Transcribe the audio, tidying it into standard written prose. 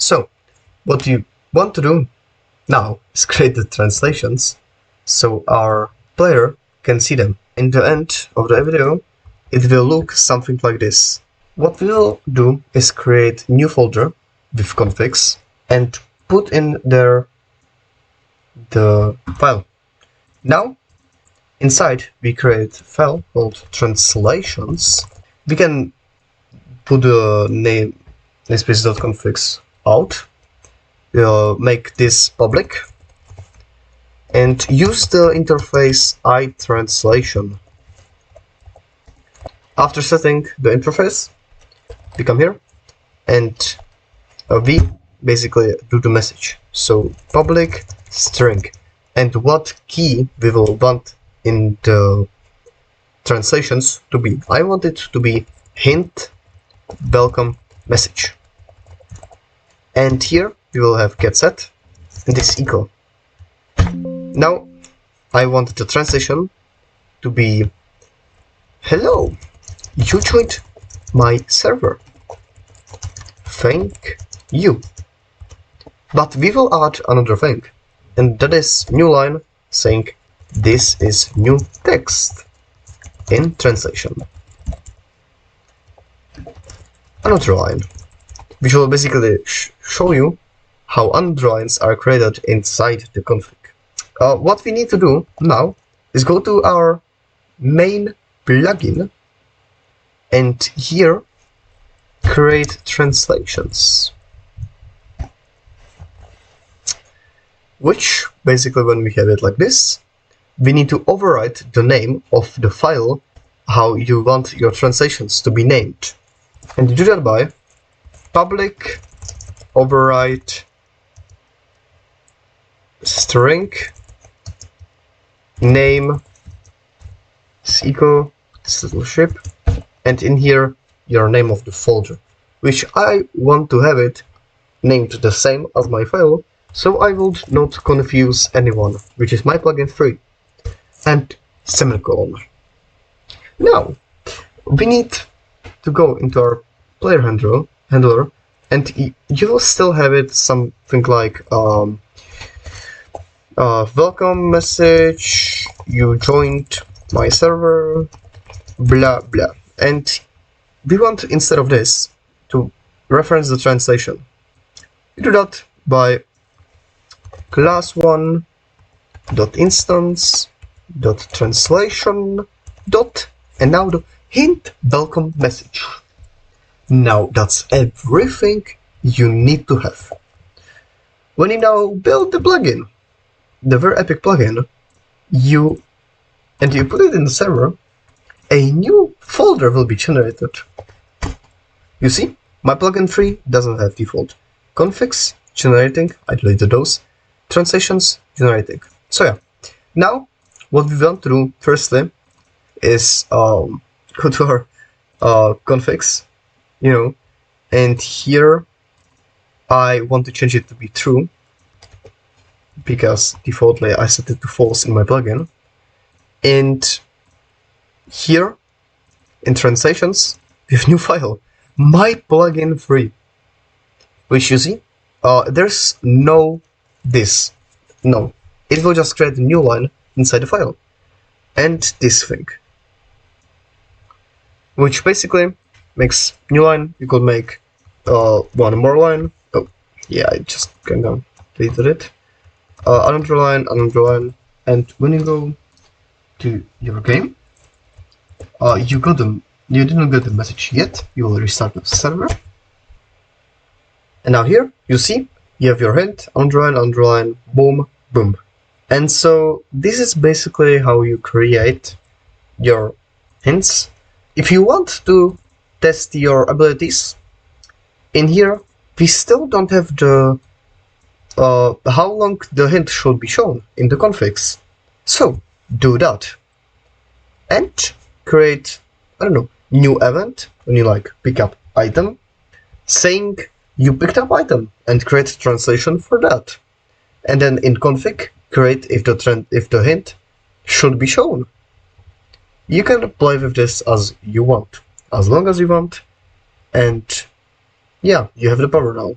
So, what you want to do now is create the translations so our player can see them. In the end of the video, it will look something like this. What we will do is create a new folder with configs and put in there the file. Now, inside we create a file called translations. We can put the name namespace.configs out, make this public, and use the interface iTranslation. After setting the interface, we come here and we basically do the message. So public string, and what key we will want in the translations to be. I want it to be hint welcome message. And here we will have get set and this equal. Now I want the translation to be hello, you joined my server. Thank you. But we will add another thing, and that is new line saying this is new text in translation. Another line, which will basically show you how another lines are created inside the config. What we need to do now is go to our main plugin and here create translations, which basically when we have it like this, we need to overwrite the name of the file how you want your translations to be named. And you do that by public overwrite string name is equal this little ship, and in here your name of the folder, which I want to have it named the same as my file, so I would not confuse anyone, which is my plugin 3 and semicolon. Now we need to go into our player handler and you will still have it something like welcome message, you joined my server, blah blah. And we want, instead of this, to reference the translation. You do that by class1 dot instance dot translation dot, and now the hint welcome message. Now that's everything you need to have. When you now build the plugin, the very epic plugin, you put it in the server, a new folder will be generated. You see, my plugin 3 doesn't have default. Configs generating, I deleted those. Translations generating. So yeah, now what we want to do firstly is go to our configs, and here I want to change it to be true because defaultly I set it to false in my plugin. And here in translations we have new file, my plugin 3, which you see there's no this, no, it will just create a new line inside the file, and this thing, which basically makes new line. You could make one more line. Oh yeah, I just kind of deleted it. Another line, and when you go to your game, you didn't get the message yet. You will restart the server, and now here you see you have your hint, underline, boom, boom. And so this is basically how you create your hints. If you want to test your abilities, in here we still don't have the how long the hint should be shown in the configs. So do that and create, I don't know, new event when you like pick up item, saying you picked up item, and create translation for that. And then in config create if the hint should be shown. You can play with this as you want, as long as you want, and yeah, you have the power now.